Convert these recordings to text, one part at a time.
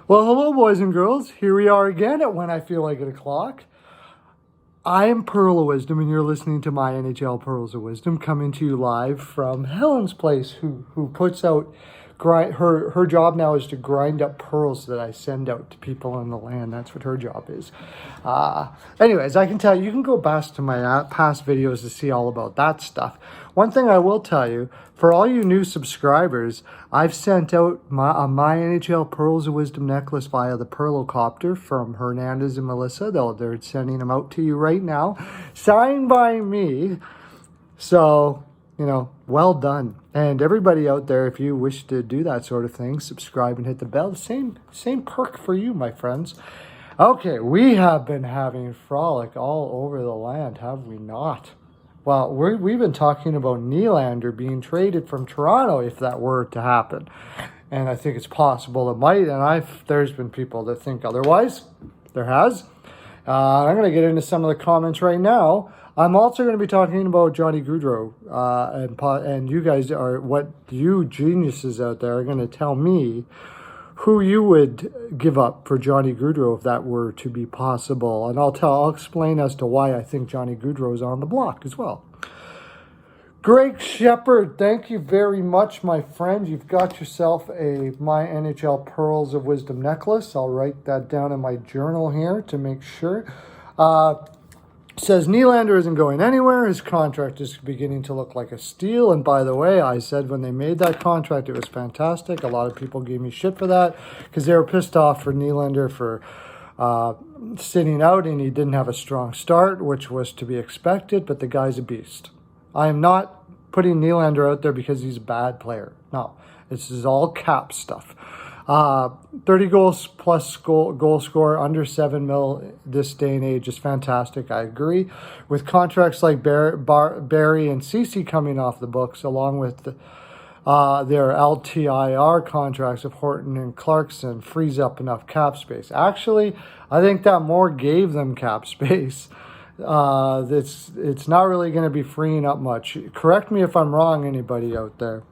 Well, hello, boys and girls. Here we are again at When I Feel Like It O'Clock. I am Pearl of Wisdom, and you're listening to my NHL Pearls of Wisdom, coming to you live from Helen's place, who puts out her job now is to grind up pearls that I send out to people on the land. That's what her job is. Anyways, I can tell you can go back to my past videos to see all about that stuff. One thing I will tell you, for all you new subscribers, I've sent out my NHL Pearls of Wisdom necklace via the Pearlocopter from Hernandez and Melissa. They're sending them out to you right now, signed by me. So, well done. And everybody out there, if you wish to do that sort of thing, subscribe and hit the bell. Same perk for you, my friends. Okay, we have been having Frolic all over the land, have we not? Well, we've been talking about Nylander being traded from Toronto if that were to happen. And I think it's possible it might. And there's been people that think otherwise. There has. I'm going to get into some of the comments right now. I'm also going to be talking about Johnny Gaudreau, and you guys what you geniuses out there are going to tell me who you would give up for Johnny Gaudreau if that were to be possible, and I'll explain as to why I think Johnny Gaudreau is on the block as well. Greg Shepard, thank you very much, my friend. You've got yourself a My NHL Pearls of Wisdom necklace. I'll write that down in my journal here to make sure. Says Nylander isn't going anywhere. His contract is beginning to look like a steal. And by the way, I said when they made that contract, it was fantastic. A lot of people gave me shit for that because they were pissed off for Nylander for sitting out and he didn't have a strong start, which was to be expected. But the guy's a beast. I am not putting Nylander out there because he's a bad player. No, this is all cap stuff. 30 goals plus goal scorer under 7 mil this day and age is fantastic. I agree. With contracts like Barry and Ceci coming off the books, along with their LTIR contracts of Horton and Clarkson, frees up enough cap space. Actually, I think that more gave them cap space. It's not really going to be freeing up much. Correct me if I'm wrong, anybody out there.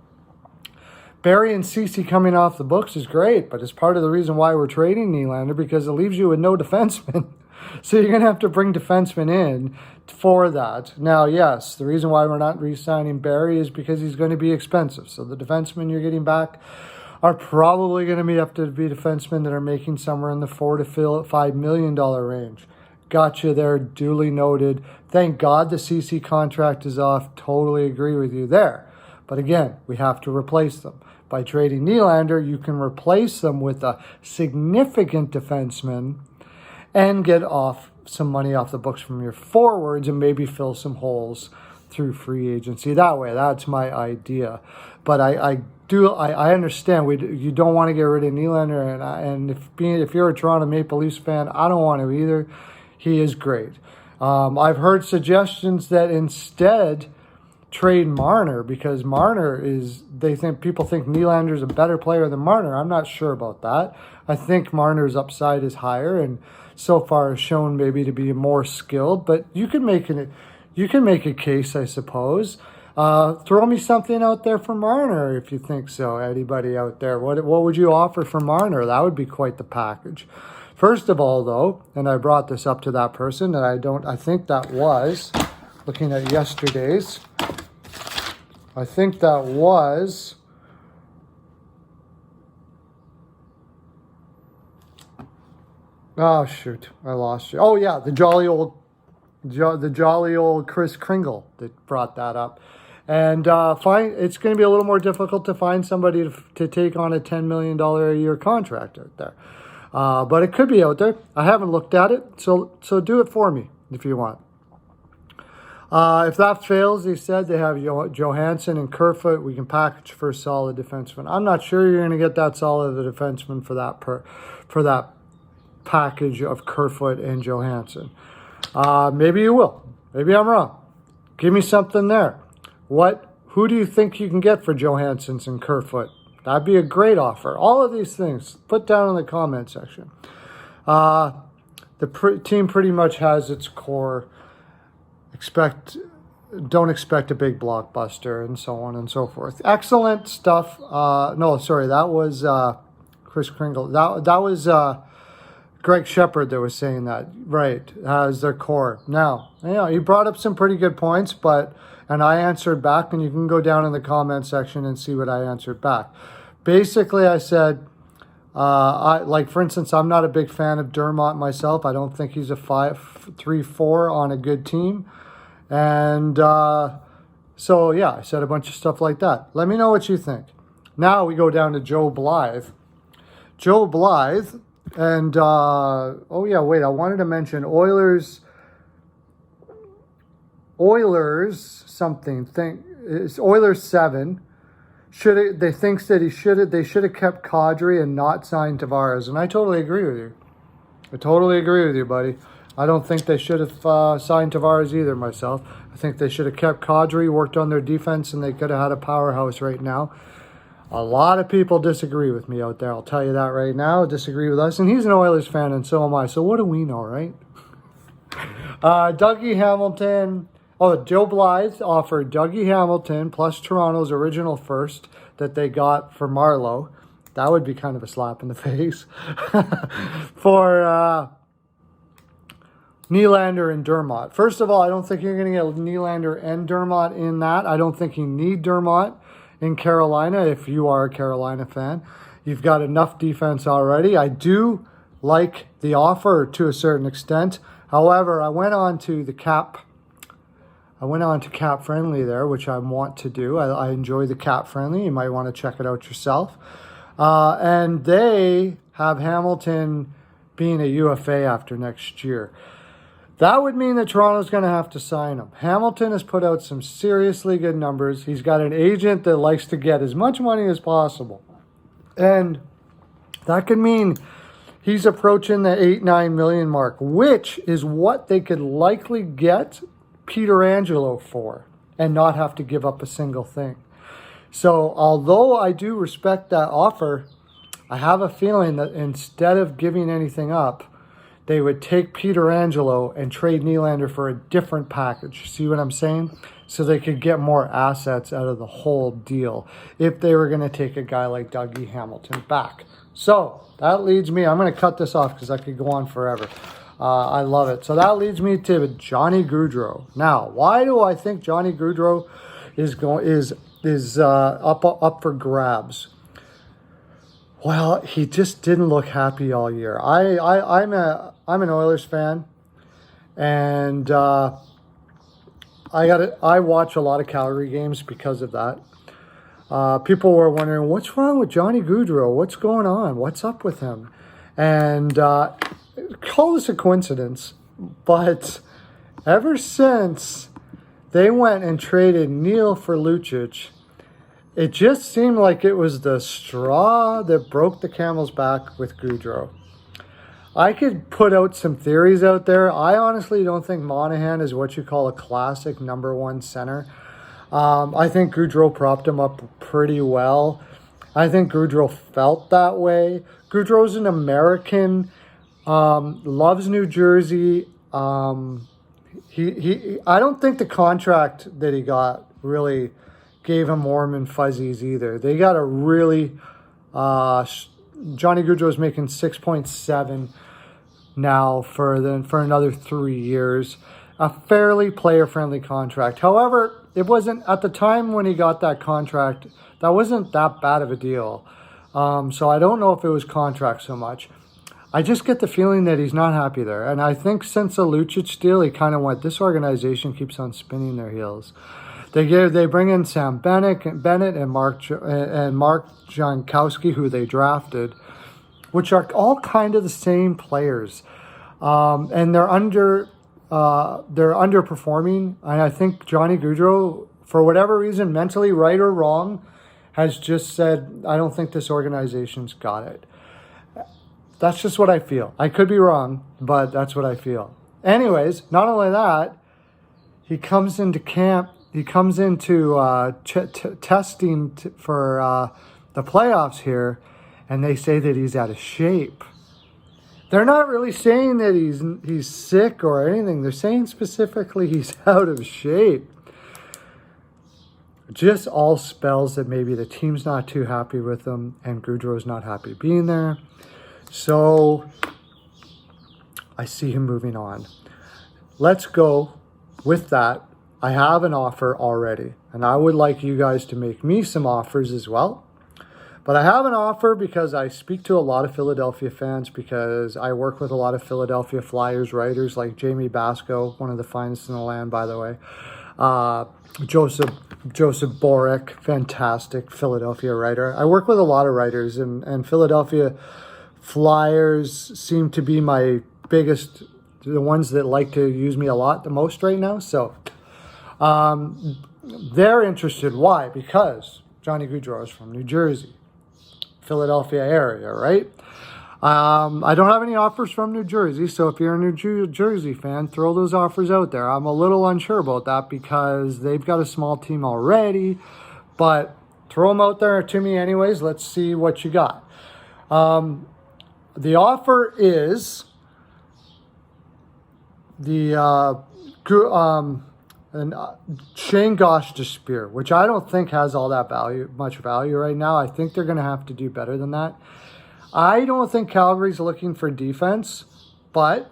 Barry and Ceci coming off the books is great, but it's part of the reason why we're trading Nylander because it leaves you with no defenseman. So you're going to have to bring defensemen in for that. Now, yes, the reason why we're not re-signing Barry is because he's going to be expensive. So the defensemen you're getting back are probably going to have to be defensemen that are making somewhere in the $4 to $5 million range. Gotcha there, duly noted. Thank God the Ceci contract is off. Totally agree with you there. But again, we have to replace them. By trading Nylander, you can replace them with a significant defenseman and get off some money off the books from your forwards and maybe fill some holes through free agency that way. That's my idea. But I understand you don't want to get rid of Nylander, and if you're a Toronto Maple Leafs fan, I don't want to either. He is great. I've heard suggestions that instead trade Marner because people think Nylander's a better player than Marner. I'm not sure about that. I think Marner's upside is higher and so far has shown maybe to be more skilled, but you can make a case, I suppose. Throw me something out there for Marner if you think so. Anybody out there? What would you offer for Marner? That would be quite the package. First of all, though, and I brought this up to that person, and I think that was, looking at yesterday's, I think that was oh shoot, I lost you. Oh yeah, the jolly old Chris Kringle that brought that up. And it's going to be a little more difficult to find somebody to take on a $10 million a year contract out there. But it could be out there. I haven't looked at it, so do it for me if you want. If that fails, they said they have Johansson and Kerfoot. We can package for a solid defenseman. I'm not sure you're going to get that solid of a defenseman for that package of Kerfoot and Johansson. Maybe you will. Maybe I'm wrong. Give me something there. Who do you think you can get for Johansson's and Kerfoot? That'd be a great offer. All of these things, put down in the comment section. The team pretty much has its core. Don't expect a big blockbuster and so on and so forth. Excellent stuff. No, sorry, that was Chris Kringle. That was Greg Shepard that was saying that, right, as their core. Now, he brought up some pretty good points, and I answered back, and you can go down in the comment section and see what I answered back. Basically, I said, for instance, I'm not a big fan of Dermott myself. I don't think he's a 5-3-4 on a good team. And so, yeah, I said a bunch of stuff like that. Let me know what you think. Now we go down to Joe Blythe. Joe Blythe, and, I wanted to mention Oilers something. It's Oilers 7. They think that they should have kept Gaudreau and not signed Tavares, and I totally agree with you. I totally agree with you, buddy. I don't think they should have signed Tavares either myself. I think they should have kept Gaudreau, worked on their defense, and they could have had a powerhouse right now. A lot of people disagree with me out there. I'll tell you that right now. Disagree with us, and he's an Oilers fan, and so am I. So what do we know, right? Dougie Hamilton. Oh, Joe Blythe offered Dougie Hamilton plus Toronto's original first that they got for Marleau. That would be kind of a slap in the face. For Nylander and Dermott. First of all, I don't think you're going to get Nylander and Dermott in that. I don't think you need Dermott in Carolina if you are a Carolina fan. You've got enough defense already. I do like the offer to a certain extent. However, I went on to Cap Friendly there, which I want to do. I enjoy the Cap Friendly. You might want to check it out yourself. And they have Hamilton being a UFA after next year. That would mean that Toronto's going to have to sign him. Hamilton has put out some seriously good numbers. He's got an agent that likes to get as much money as possible. And that could mean he's approaching the 8-9 million mark, which is what they could likely get Pietrangelo for and not have to give up a single thing. So although I do respect that offer, I have a feeling that instead of giving anything up, they would take Pietrangelo and trade Nylander for a different package. See what I'm saying? So they could get more assets out of the whole deal if they were going to take a guy like Dougie Hamilton back. So that leads me, I'm going to cut this off because I could go on forever. I love it. So that leads me to Johnny Gaudreau. Now, why do I think Johnny Gaudreau is up for grabs? Well, he just didn't look happy all year. I'm an Oilers fan, and I watch a lot of Calgary games because of that. People were wondering, what's wrong with Johnny Gaudreau? What's going on? What's up with him? And call this a coincidence, but ever since they went and traded Neil for Lucic, it just seemed like it was the straw that broke the camel's back with Gaudreau. I could put out some theories out there. I honestly don't think Monahan is what you call a classic number one center. I think Gaudreau propped him up pretty well. I think Gaudreau felt that way. Gaudreau's an American, loves New Jersey. I don't think the contract that he got really gave him warm and fuzzies either. They got a really, Johnny Gaudreau is making 6.7 now for another 3 years. A fairly player-friendly contract. However, it wasn't, at the time when he got that contract, that wasn't that bad of a deal. So I don't know if it was contract so much. I just get the feeling that he's not happy there. And I think since the Lucic deal, he kind of went, this organization keeps on spinning their heels. They bring in Sam Bennett and Mark Jankowski, who they drafted, which are all kind of the same players, and they're underperforming. And I think Johnny Gaudreau, for whatever reason, mentally right or wrong, has just said, I don't think this organization's got it. That's just what I feel. I could be wrong, but that's what I feel. Anyways, not only that, he comes into camp. He comes into testing for the playoffs here, and they say that he's out of shape. They're not really saying that he's sick or anything. They're saying specifically he's out of shape. just all spells that maybe the team's not too happy with him and Gaudreau's not happy being there. So I see him moving on. Let's go with that. I have an offer already, and I would like you guys to make me some offers as well. But I have an offer because I speak to a lot of Philadelphia fans, because I work with a lot of Philadelphia Flyers writers like Jamie Basco, one of the finest in the land, by the way. Joseph Borek, fantastic Philadelphia writer. I work with a lot of writers, and Philadelphia Flyers seem to be my biggest, the ones that like to use me a lot the most right now. So they're interested. Why? Because Johnny Gaudreau is from New Jersey, Philadelphia area, right? I don't have any offers from New Jersey, so if you're a New Jersey fan, throw those offers out there. I'm a little unsure about that because they've got a small team already, but throw them out there to me anyways. Let's see what you got. The offer is the Shane Gostisbehere, which I don't think has all that much value right now. I think they're going to have to do better than that. I don't think Calgary's looking for defense, but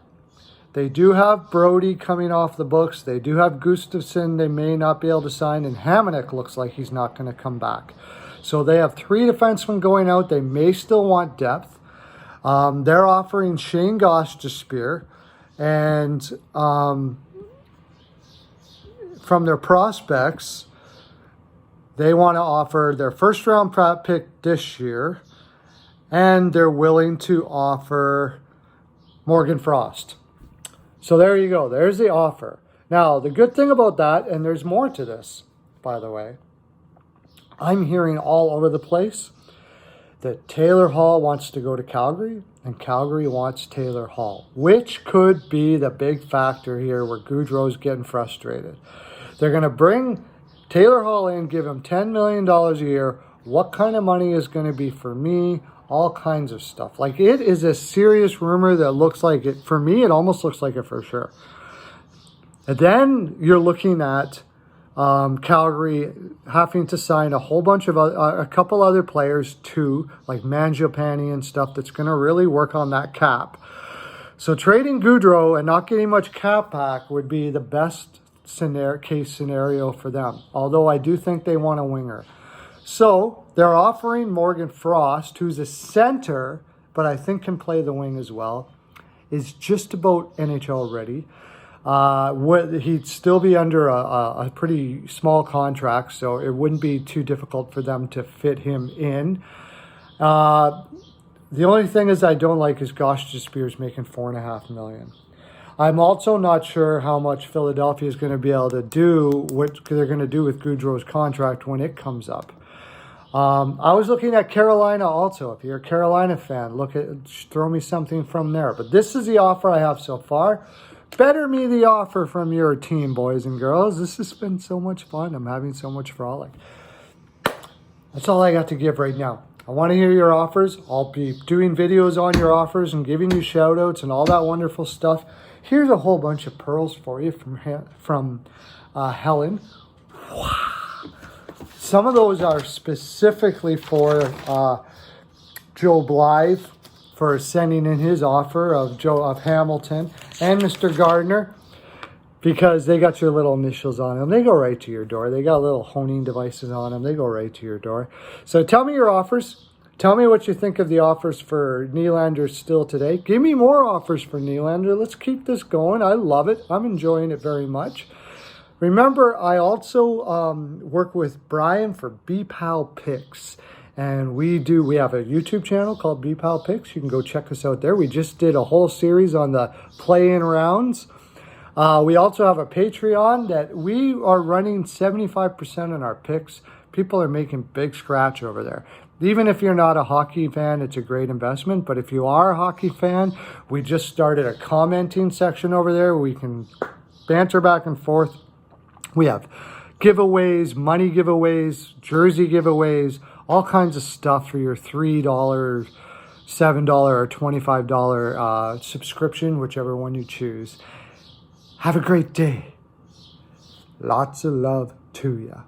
they do have Brody coming off the books. They do have Gustafsson they may not be able to sign, and Hamonic looks like he's not going to come back. So they have 3 defensemen going out. They may still want depth. They're offering Shane Gostisbehere, and from their prospects, they want to offer their first-round pick this year, and they're willing to offer Morgan Frost. So there you go. There's the offer. Now, the good thing about that, and there's more to this, by the way, I'm hearing all over the place that Taylor Hall wants to go to Calgary, and Calgary wants Taylor Hall, which could be the big factor here where Gaudreau's getting frustrated. They're going to bring Taylor Hall in, give him $10 million a year. What kind of money is going to be for me? All kinds of stuff. Like, it is a serious rumor that looks like it. For me, it almost looks like it for sure. And then you're looking at Calgary having to sign a whole bunch of a couple other players too, like Mangiapane and stuff, that's going to really work on that cap. So trading Gaudreau and not getting much cap back would be the best case scenario for them. Although I do think they want a winger. So they're offering Morgan Frost, who's a center, but I think can play the wing as well, is just about NHL ready. He'd still be under a pretty small contract, so it wouldn't be too difficult for them to fit him in. The only thing is I don't like is Gostisbehere's making $4.5 million. I'm also not sure how much Philadelphia is going to be able to do, what they're going to do with Gaudreau's contract when it comes up. I was looking at Carolina also. If you're a Carolina fan, throw me something from there. But this is the offer I have so far. Better me the offer from your team, boys and girls. This has been so much fun. I'm having so much frolic. That's all I got to give right now. I want to hear your offers. I'll be doing videos on your offers and giving you shout outs and all that wonderful stuff. Here's a whole bunch of pearls for you from Helen. Wow. Some of those are specifically for Joe Blythe for sending in his offer of Hamilton and Mr. Gardner, because they got your little initials on them. They go right to your door. They got little honing devices on them. They go right to your door. So tell me your offers. Tell me what you think of the offers for Nylander still today. Give me more offers for Nylander. Let's keep this going. I love it. I'm enjoying it very much. Remember, I also work with Brian for BPAL Picks. And we have a YouTube channel called BPAL Picks. You can go check us out there. We just did a whole series on the play-in rounds. We also have a Patreon that we are running 75% on our picks. People are making big scratch over there. Even if you're not a hockey fan, it's a great investment. But if you are a hockey fan, we just started a commenting section over there. We can banter back and forth. We have giveaways, money giveaways, jersey giveaways, all kinds of stuff for your $3, $7, or $25 subscription, whichever one you choose. Have a great day. Lots of love to ya.